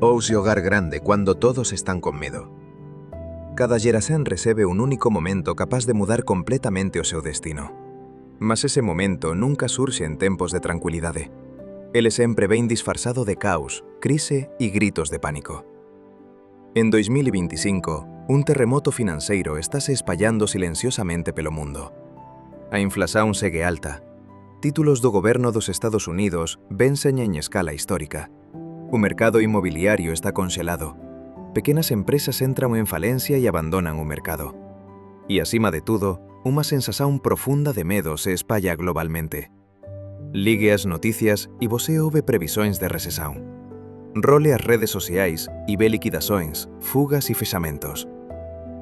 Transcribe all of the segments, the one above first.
Ouse hogar grande cuando todos están con medo. Cada xeración recebe un único momento capaz de mudar completamente o seu destino. Mas ese momento nunca surxe en tempos de tranquilidade. Ele sempre vén disfarçado de caos, crise e gritos de pánico. En 2025, un terremoto financeiro estáse espallando silenciosamente pelo mundo. A inflación segue alta. Títulos do goberno dos Estados Unidos vensen en escala histórica. O mercado inmobiliario está conxelado. Pequenas empresas entran en falencia e abandonan o mercado. E, acima de tudo, unha sensación profunda de medo se espalla globalmente. Ligue as noticias e você ouve previsões de recesión. Role as redes sociais e ve liquidações, fugas e fechamentos.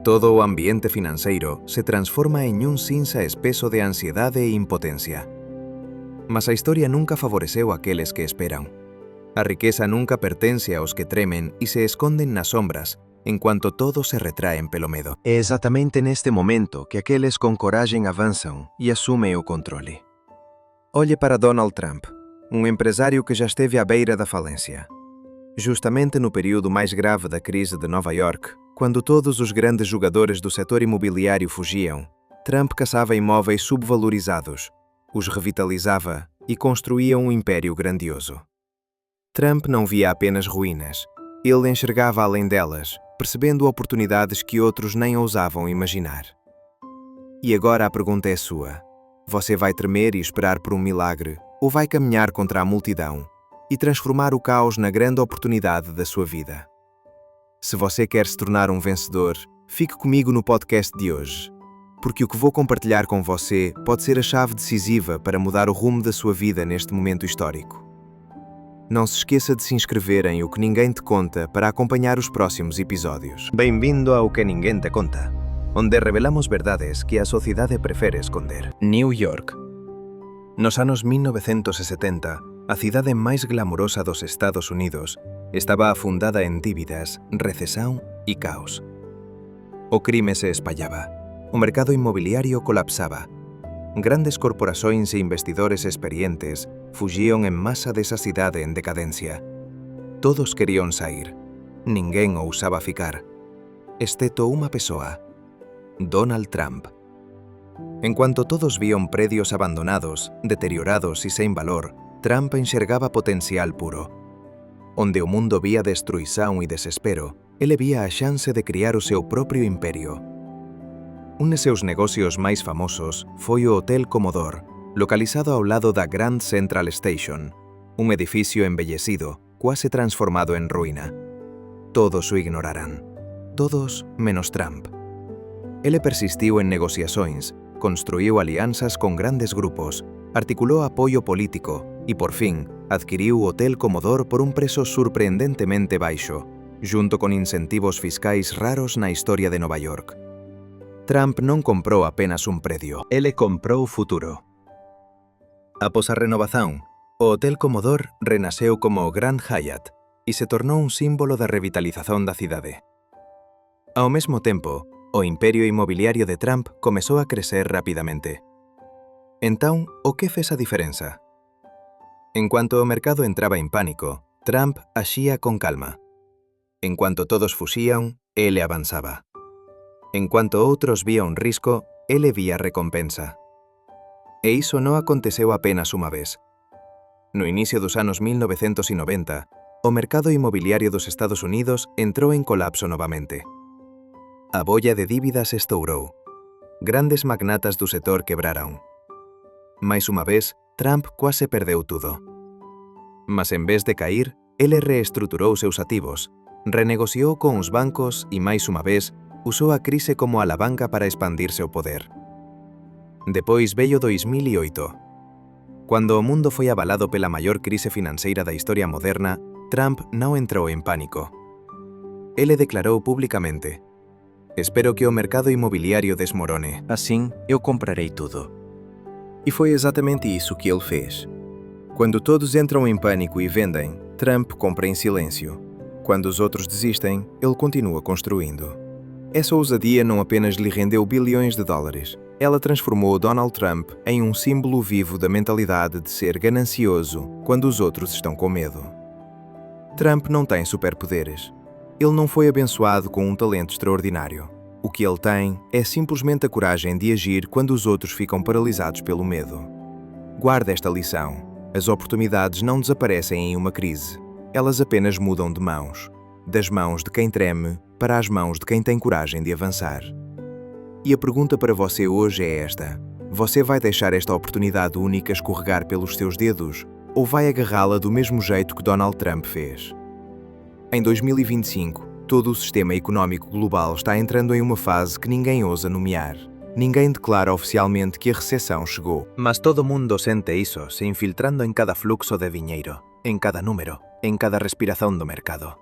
Todo o ambiente financeiro se transforma en un cinza espeso de ansiedade e impotencia. Mas a historia nunca favoreceu aqueles que esperan. A riqueza nunca pertence aos que tremen e se esconden nas sombras, enquanto todos se retraen pelo medo. É exatamente neste momento que aqueles com coragem avançam e assumem o controle. Olhe para Donald Trump, um empresário que já esteve à beira da falência. Justamente no período mais grave da crise de Nova York, quando todos os grandes jogadores do setor imobiliário fugiam, Trump caçava imóveis subvalorizados, os revitalizava e construía um império grandioso. Trump não via apenas ruínas, ele enxergava além delas, percebendo oportunidades que outros nem ousavam imaginar. E agora a pergunta é sua. Você vai tremer e esperar por um milagre, ou vai caminhar contra a multidão e transformar o caos na grande oportunidade da sua vida? Se você quer se tornar um vencedor, fique comigo no podcast de hoje, porque o que vou compartilhar com você pode ser a chave decisiva para mudar o rumo da sua vida neste momento histórico. Não se esqueça de se inscrever em O Que Ninguém Te Conta para acompanhar os próximos episódios. Bem-vindo ao Que Ninguém Te Conta, onde revelamos verdades que a sociedade prefere esconder. New York. Nos anos 1970, a cidade máis glamurosa dos Estados Unidos estaba afundada en dívidas, recesión e caos. O crime se espallaba, o mercado inmobiliario colapsaba. Grandes corporações e investidores experientes fugiam en masa desa cidade en decadencia. Todos querían sair. Ninguén ousaba ficar. Exceto unha persoa, Donald Trump. En cuanto todos vían predios abandonados, deteriorados e sen valor, Trump enxergaba potencial puro. Onde o mundo vía destruición e desespero, ele vía a chance de criar o seu propio imperio. Un de seus negocios máis famosos foi o Hotel Commodore, localizado ao lado da Grand Central Station, un edificio embellecido, quase transformado en ruína. Todos o ignoraran. Todos menos Trump. Ele persistiu en negociações, construiu alianzas con grandes grupos, articulou apoio político e, por fin, adquiriu o Hotel Commodore por un prezo surpreendentemente baixo, junto con incentivos fiscais raros na historia de Nova York. Trump non comprou apenas un predio, ele comprou futuro. Após a renovación, o Hotel Commodore renasceu como o Grand Hyatt e se tornou un símbolo da revitalización da cidade. Ao mesmo tempo, o imperio inmobiliario de Trump comezou a crecer rapidamente. Entón, o que fez a diferenza? En cuanto o mercado entraba en pánico, Trump axía con calma. En cuanto todos fuxían, ele avanzaba. En cuanto outros vía un risco, ele vía recompensa. E iso non aconteceu apenas unha vez. No inicio dos anos 1990, o mercado inmobiliario dos Estados Unidos entrou en colapso novamente. A bolla de dívidas estourou. Grandes magnatas do setor quebraron. Mais unha vez, Trump quase perdeu tudo. Mas en vez de cair, ele reestruturou seus activos, renegociou con os bancos e máis unha vez, usou a crise como alavanca para expandirse o poder. Depois veio 2008. Cando o mundo foi abalado pela maior crise financeira da historia moderna, Trump non entrou en pánico. Ele declarou públicamente: "Espero que o mercado inmobiliario desmorone. Assim, eu comprarei tudo." E foi exatamente isso que ele fez. Quando todos entram em pânico e vendem, Trump compra em silêncio. Quando os outros desistem, ele continua construindo. Essa ousadia não apenas lhe rendeu bilhões de dólares, ela transformou Donald Trump em um símbolo vivo da mentalidade de ser ganancioso quando os outros estão com medo. Trump não tem superpoderes. Ele não foi abençoado com um talento extraordinário. O que ele tem é simplesmente a coragem de agir quando os outros ficam paralisados pelo medo. Guarde esta lição. As oportunidades não desaparecem em uma crise. Elas apenas mudam de mãos. Das mãos de quem treme para as mãos de quem tem coragem de avançar. E a pergunta para você hoje é esta: você vai deixar esta oportunidade única escorregar pelos seus dedos ou vai agarrá-la do mesmo jeito que Donald Trump fez? Em 2025, todo o sistema econômico global está entrando em uma fase que ninguém ousa nomear. Ninguém declara oficialmente que a recessão chegou. Mas todo mundo sente isso se infiltrando em cada fluxo de dinheiro, em cada número, em cada respiração do mercado.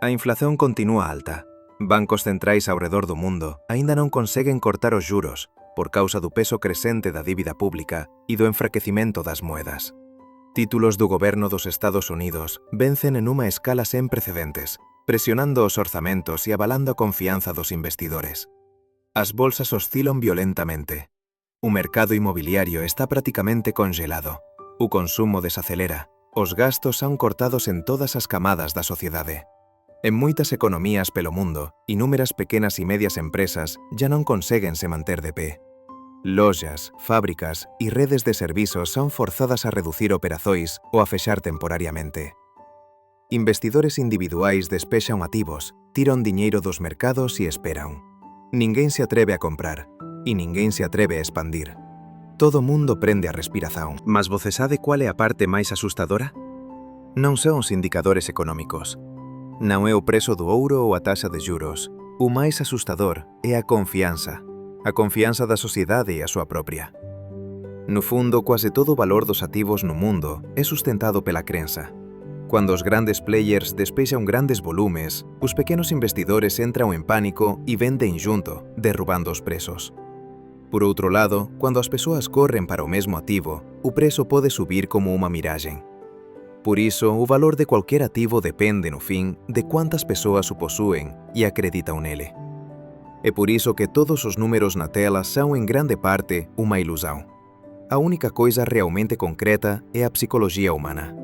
A inflação continua alta. Bancos centrais ao redor do mundo ainda não conseguem cortar os juros por causa do peso crescente da dívida pública e do enfraquecimento das moedas. Títulos do governo dos Estados Unidos vencem em uma escala sem precedentes, pressionando os orçamentos e abalando a confiança dos investidores. As bolsas oscilam violentamente. O mercado imobiliário está praticamente congelado. O consumo desacelera. Os gastos são cortados em todas as camadas da sociedade. Em muitas economias pelo mundo, inúmeras pequenas e médias empresas já não conseguem se manter de pé. Lojas, fábricas e redes de serviços são forzadas a reduzir operações ou a fechar temporariamente. Investidores individuais despejam ativos, tiram dinheiro dos mercados e esperam. Ninguém se atreve a comprar e ninguém se atreve a expandir. Todo mundo prende a respiração. Mas você sabe qual é a parte mais assustadora? Não são os indicadores econômicos. Não é o preço do ouro ou a taxa de juros. O mais assustador é a confiança. A confiança da sociedade e a sua própria. No fundo, quase todo o valor dos ativos no mundo é sustentado pela crença. Quando os grandes players despejam grandes volumes, os pequenos investidores entram em pânico e vendem junto, derrubando os preços. Por outro lado, quando as pessoas correm para o mesmo ativo, o preço pode subir como uma miragem. Por isso, o valor de qualquer ativo depende, no fim, de quantas pessoas o possuem e acreditam nele. É por isso que todos os números na tela são, em grande parte, uma ilusão. A única coisa realmente concreta é a psicologia humana.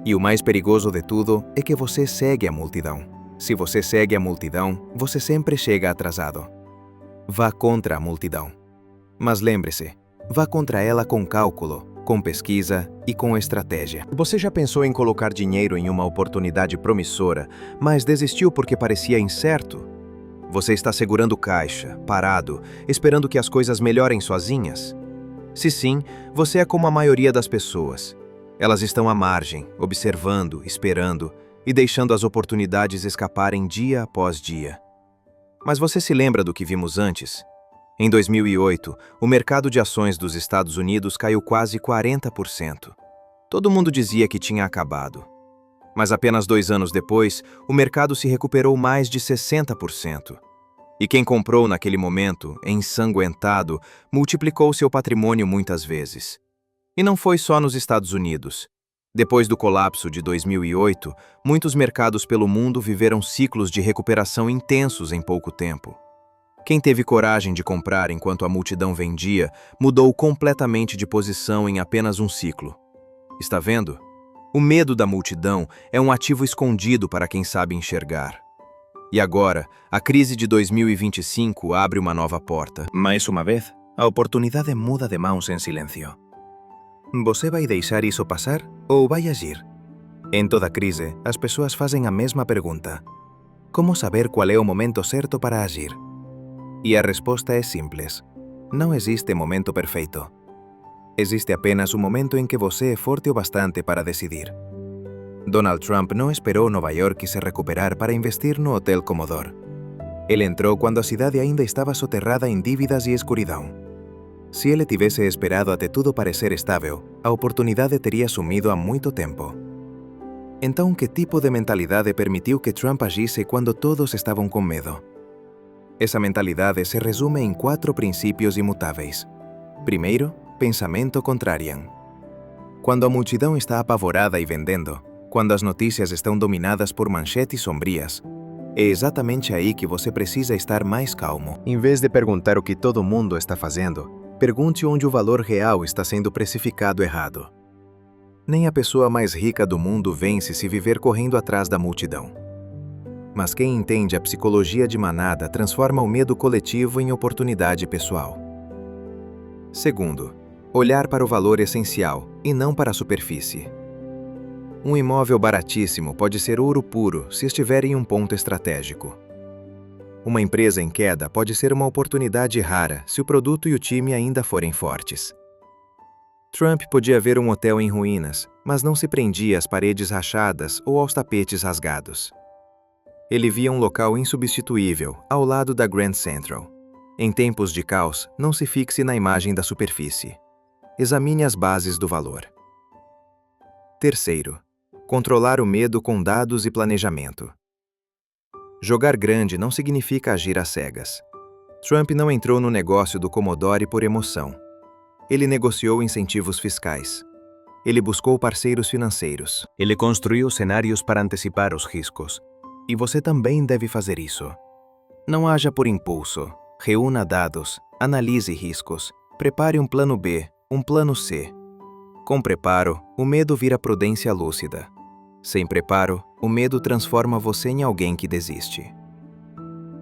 E o mais perigoso de tudo é que você segue a multidão. Se você segue a multidão, você sempre chega atrasado. Vá contra a multidão. Mas lembre-se, vá contra ela com cálculo, com pesquisa e com estratégia. Você já pensou em colocar dinheiro em uma oportunidade promissora, mas desistiu porque parecia incerto? Você está segurando caixa, parado, esperando que as coisas melhorem sozinhas? Se sim, você é como a maioria das pessoas. Elas estão à margem, observando, esperando e deixando as oportunidades escaparem dia após dia. Mas você se lembra do que vimos antes? Em 2008, o mercado de ações dos Estados Unidos caiu quase 40%. Todo mundo dizia que tinha acabado. Mas apenas 2 anos depois, o mercado se recuperou mais de 60%. E quem comprou naquele momento, ensanguentado, multiplicou seu patrimônio muitas vezes. E não foi só nos Estados Unidos. Depois do colapso de 2008, muitos mercados pelo mundo viveram ciclos de recuperação intensos em pouco tempo. Quem teve coragem de comprar enquanto a multidão vendia, mudou completamente de posição em apenas um ciclo. Está vendo? O medo da multidão é um ativo escondido para quem sabe enxergar. E agora, a crise de 2025 abre uma nova porta. Mais uma vez, a oportunidade muda de mãos em silêncio. Você vai deixar isso passar ou vai agir? Em toda crise, as pessoas fazem a mesma pergunta: como saber qual é o momento certo para agir? E a resposta é simples: não existe momento perfeito. Existe apenas um momento em que você é forte o bastante para decidir. Donald Trump não esperou Nova York se recuperar para investir no Hotel Commodore. Ele entrou quando a cidade ainda estava soterrada em dívidas e escuridão. Se ele tivesse esperado até tudo parecer estável, a oportunidade teria sumido há muito tempo. Então, que tipo de mentalidade permitiu que Trump agisse quando todos estavam com medo? Essa mentalidade se resume em 4 princípios imutáveis. Primeiro, pensamento contrarian. Quando a multidão está apavorada e vendendo, quando as notícias estão dominadas por manchetes sombrias, é exatamente aí que você precisa estar mais calmo. Em vez de perguntar o que todo mundo está fazendo, pergunte onde o valor real está sendo precificado errado. Nem a pessoa mais rica do mundo vence se viver correndo atrás da multidão. Mas quem entende a psicologia de manada transforma o medo coletivo em oportunidade pessoal. Segundo, olhar para o valor essencial e não para a superfície. Um imóvel baratíssimo pode ser ouro puro se estiver em um ponto estratégico. Uma empresa em queda pode ser uma oportunidade rara se o produto e o time ainda forem fortes. Trump podia ver um hotel em ruínas, mas não se prendia às paredes rachadas ou aos tapetes rasgados. Ele via um local insubstituível, ao lado da Grand Central. Em tempos de caos, não se fixe na imagem da superfície. Examine as bases do valor. Terceiro, controlar o medo com dados e planejamento. Jogar grande não significa agir às cegas. Trump não entrou no negócio do Commodore por emoção. Ele negociou incentivos fiscais. Ele buscou parceiros financeiros. Ele construiu cenários para antecipar os riscos. E você também deve fazer isso. Não haja por impulso. Reúna dados, analise riscos, prepare um plano B, um plano C. Com preparo, o medo vira prudência lúcida. Sem preparo, o medo transforma você em alguém que desiste.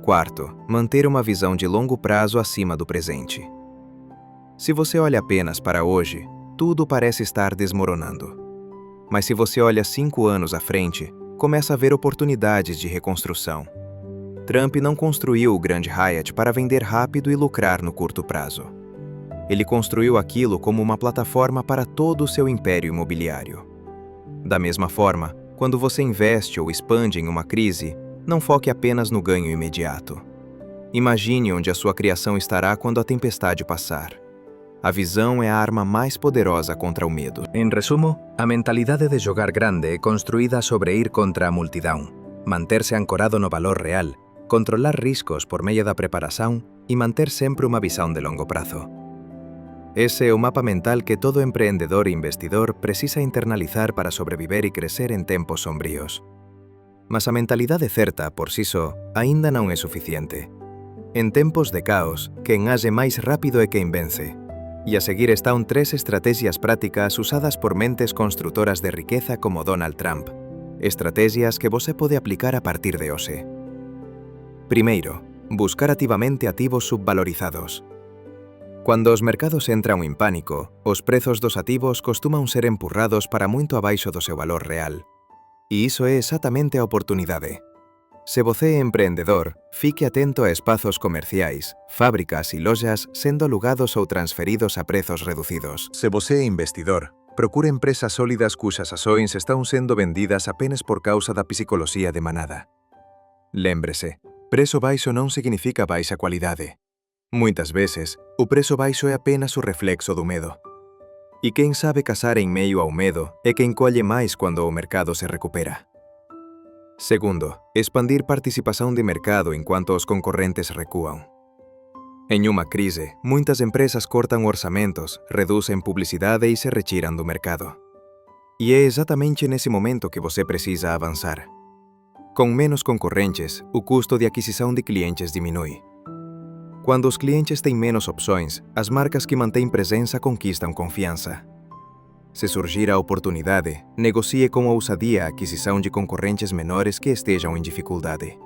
Quarto, manter uma visão de longo prazo acima do presente. Se você olha apenas para hoje, tudo parece estar desmoronando. Mas se você olha 5 anos à frente, começa a ver oportunidades de reconstrução. Trump não construiu o Grand Hyatt para vender rápido e lucrar no curto prazo. Ele construiu aquilo como uma plataforma para todo o seu império imobiliário. Da mesma forma, quando você investe ou expande em uma crise, não foque apenas no ganho imediato. Imagine onde a sua criação estará quando a tempestade passar. A visão é a arma mais poderosa contra o medo. En resumo, a mentalidade de jogar grande é construída sobre ir contra a multidão, manter-se ancorado no valor real, controlar riscos por meio da preparação e manter sempre uma visão de longo prazo. Ese é o mapa mental que todo empreendedor e investidor precisa internalizar para sobreviver e crescer em tempos sombrios. Mas a mentalidade certa, por si só, ainda não é suficiente. En tempos de caos, quen age máis rápido é quen vence. E a seguir están 3 estrategias prácticas usadas por mentes construtoras de riqueza como Donald Trump. Estrategias que você pode aplicar a partir de hoxe. Primeiro, buscar activamente ativos subvalorizados. Cuando os mercados entran en pánico, os prezos dos ativos costuman ser empurrados para moito abaixo do seu valor real. E iso é exactamente a oportunidade. Se você é empreendedor, fique atento a espazos comerciais, fábricas e lojas sendo alugados ou transferidos a prezos reducidos. Se você é investidor, procure empresas sólidas cuxas ações están sendo vendidas apenas por causa da psicoloxía de manada. Lémbrese, prezo baixo non significa baixa cualidade. Muitas veces, o prezo baixo é apenas o reflexo do medo. E quen sabe casar en meio ao medo é quen colle máis quando o mercado se recupera. Segundo, expandir participação de mercado enquanto os concorrentes recuam. Em uma crise, muitas empresas cortam orçamentos, reduzem publicidade e se retiram do mercado. E é exatamente nesse momento que você precisa avançar. Com menos concorrentes, o custo de aquisição de clientes diminui. Quando os clientes têm menos opções, as marcas que mantêm presença conquistam confiança. Se surgir a oportunidade, negocie com ousadia a aquisição de concorrentes menores que estejam em dificuldade.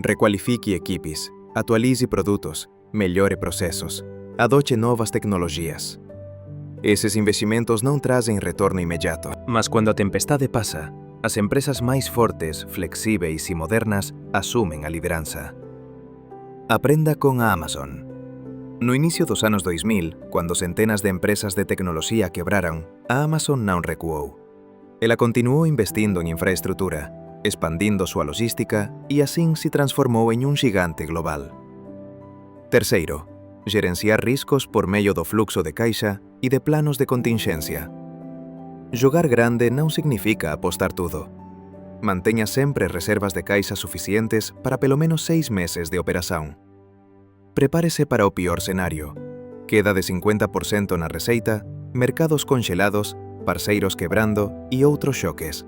Requalifique equipes, atualize produtos, melhore processos, adote novas tecnologias. Esses investimentos não trazem retorno imediato. Mas quando a tempestade passa, as empresas mais fortes, flexíveis e modernas assumem a liderança. Aprenda com a Amazon. No inicio dos anos 2000, quando centenas de empresas de tecnoloxía quebraron, a Amazon non recuou. Ela continuou investindo en infraestrutura, expandindo súa logística e así se transformou en un xigante global. Terceiro, gerenciar riscos por meio do fluxo de caixa e de planos de contingencia. Jogar grande non significa apostar tudo. Manteña sempre reservas de caixa suficientes para pelo menos 6 meses de operación. Prepárese para o pior cenário. Queda de 50% na receita, mercados conxelados, parceiros quebrando e outros xoques.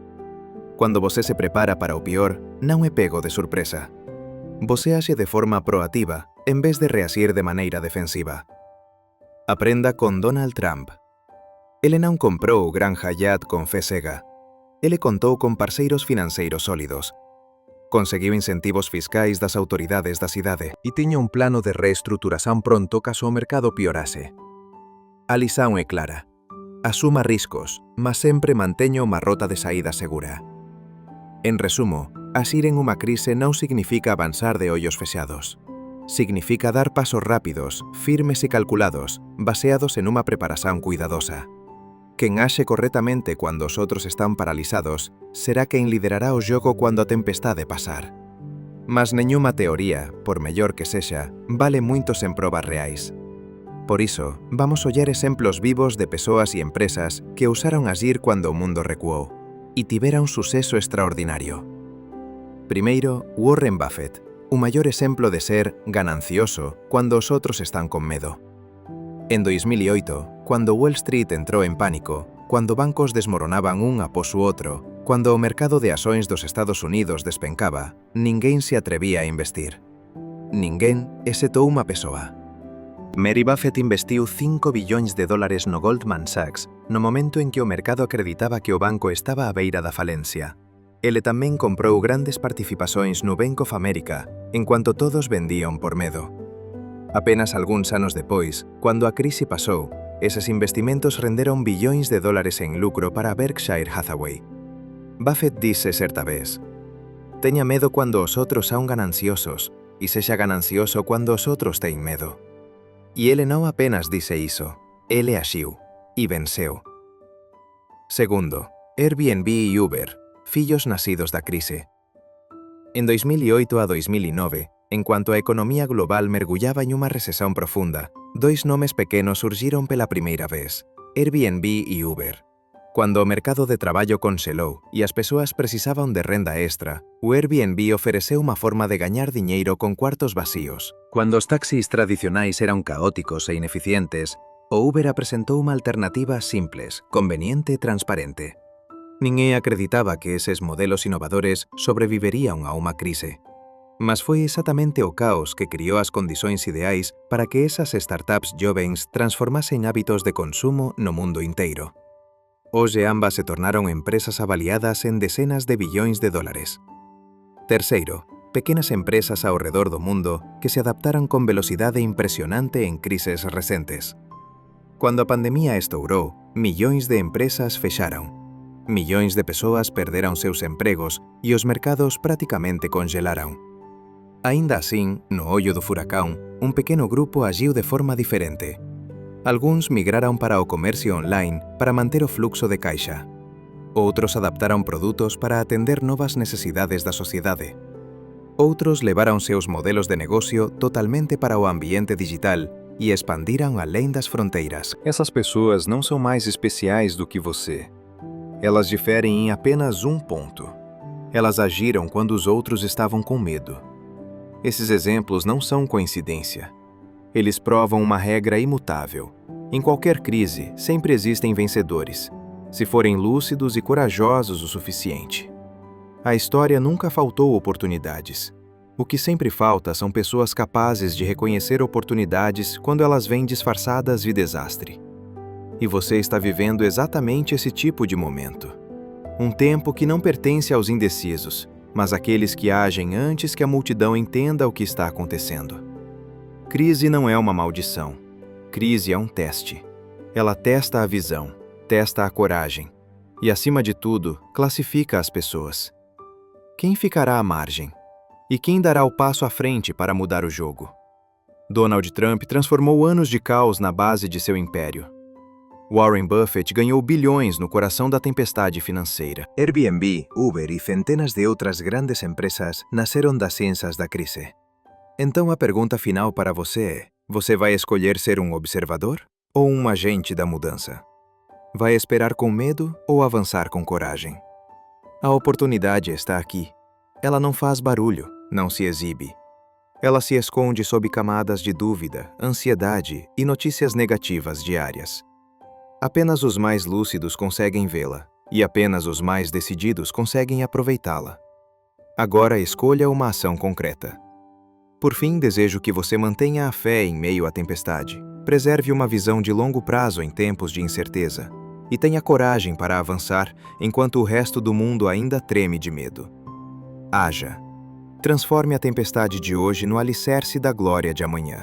Quando você se prepara para o pior, non é pego de surpresa. Você age de forma proativa, en vez de reagir de maneira defensiva. Aprenda con Donald Trump. Ele não comprou o Gran Hyatt com fé cega. Ele contou com parceiros financeiros sólidos. Conseguiu incentivos fiscais das autoridades da cidade e tinha um plano de reestruturação pronto caso o mercado piorase. A lição é clara. Asuma riscos, mas sempre manteña uma rota de saída segura. En resumo, asir en unha crise non significa avanzar de ollos fechados. Significa dar pasos rápidos, firmes e calculados, baseados en unha preparación cuidadosa. Quen axe correctamente cando os outros están paralizados será quen liderará o xogo cando a tempestade pasar. Mas nenhuma teoría, por mellor que sexa, vale moito sen probas reais. Por iso, vamos ollar exemplos vivos de persoas e empresas que usaron asir cando o mundo recuou e tivera un suceso extraordinario. Primeiro, Warren Buffett, o maior exemplo de ser ganancioso cando os outros están con medo. En 2008, cuando Wall Street entró en pánico, cuando bancos desmoronaban un após o outro, cuando o mercado de ações dos Estados Unidos despencaba, ninguén se atrevía a investir. Ninguén, exceto unha persoa. Mary Buffett investiu $5 bilhões no Goldman Sachs no momento en que o mercado acreditaba que o banco estaba á beira da falencia. Ele tamén comprou grandes participações no Bank of America, en cuanto todos vendían por medo. Apenas algúns anos depois, cando a crise pasou, eses investimentos renderon bilhões de dólares en lucro para Berkshire Hathaway. Buffett disse certa vez: "Teña medo cando os outros son gananciosos, e sexa ganancioso cando os outros ten medo." E ele non apenas disse iso, ele axiu, e venceu. Segundo, Airbnb e Uber, fillos nacidos da crise. En 2008 a 2009, en cuanto a economía global mergullaba en unha recesión profunda, dois nomes pequenos surgiron pela primeira vez, Airbnb e Uber. Cuando o mercado de traballo conxelou e as persoas precisaban de renda extra, o Airbnb ofereceu unha forma de gañar diñeiro con cuartos vacíos. Cuando os taxis tradicionais eran caóticos e ineficientes, o Uber apresentou unha alternativa simples, conveniente e transparente. Ninguén acreditaba que eses modelos innovadores sobreviverían a unha crise. Mas foi exactamente o caos que criou as condicións ideais para que esas startups jovens transformasen hábitos de consumo no mundo inteiro. Hoxe ambas se tornaron empresas avaliadas en decenas de billóns de dólares. Terceiro, pequenas empresas ao redor do mundo que se adaptaran con velocidade impresionante en crises recentes. Cuando a pandemia estourou, millóns de empresas fexaron. Millóns de persoas perderon seus empregos e os mercados prácticamente congelaron. Aínda asín, no ollo do furacán, un pequeno grupo agiu de forma diferente. Algúns migraron para o comercio online para manter o fluxo de caixa. Outros adaptaron produtos para atender novas necesidades da sociedade. Outros levaron seus modelos de negocio totalmente para o ambiente digital e expandiram além das fronteiras. Essas pessoas não são mais especiais do que você. Elas diferem em apenas um ponto. Elas agiram quando os outros estavam com medo. Esses exemplos não são coincidência. Eles provam uma regra imutável. Em qualquer crise, sempre existem vencedores, se forem lúcidos e corajosos o suficiente. A história nunca faltou oportunidades. O que sempre falta são pessoas capazes de reconhecer oportunidades quando elas vêm disfarçadas de desastre. E você está vivendo exatamente esse tipo de momento. Um tempo que não pertence aos indecisos, mas àqueles que agem antes que a multidão entenda o que está acontecendo. Crise não é uma maldição. Crise é um teste. Ela testa a visão, testa a coragem e, acima de tudo, classifica as pessoas. Quem ficará à margem? E quem dará o passo à frente para mudar o jogo? Donald Trump transformou anos de caos na base de seu império. Warren Buffett ganhou bilhões no coração da tempestade financeira. Airbnb, Uber e centenas de outras grandes empresas nasceram das cinzas da crise. Então a pergunta final para você é: você vai escolher ser um observador ou um agente da mudança? Vai esperar com medo ou avançar com coragem? A oportunidade está aqui. Ela não faz barulho, não se exibe. Ela se esconde sob camadas de dúvida, ansiedade e notícias negativas diárias. Apenas os mais lúcidos conseguem vê-la, e apenas os mais decididos conseguem aproveitá-la. Agora escolha uma ação concreta. Por fim, desejo que você mantenha a fé em meio à tempestade. Preserve uma visão de longo prazo em tempos de incerteza. e tenha coragem para avançar enquanto o resto do mundo ainda treme de medo. Haja. Transforme a tempestade de hoje no alicerce da glória de amanhã.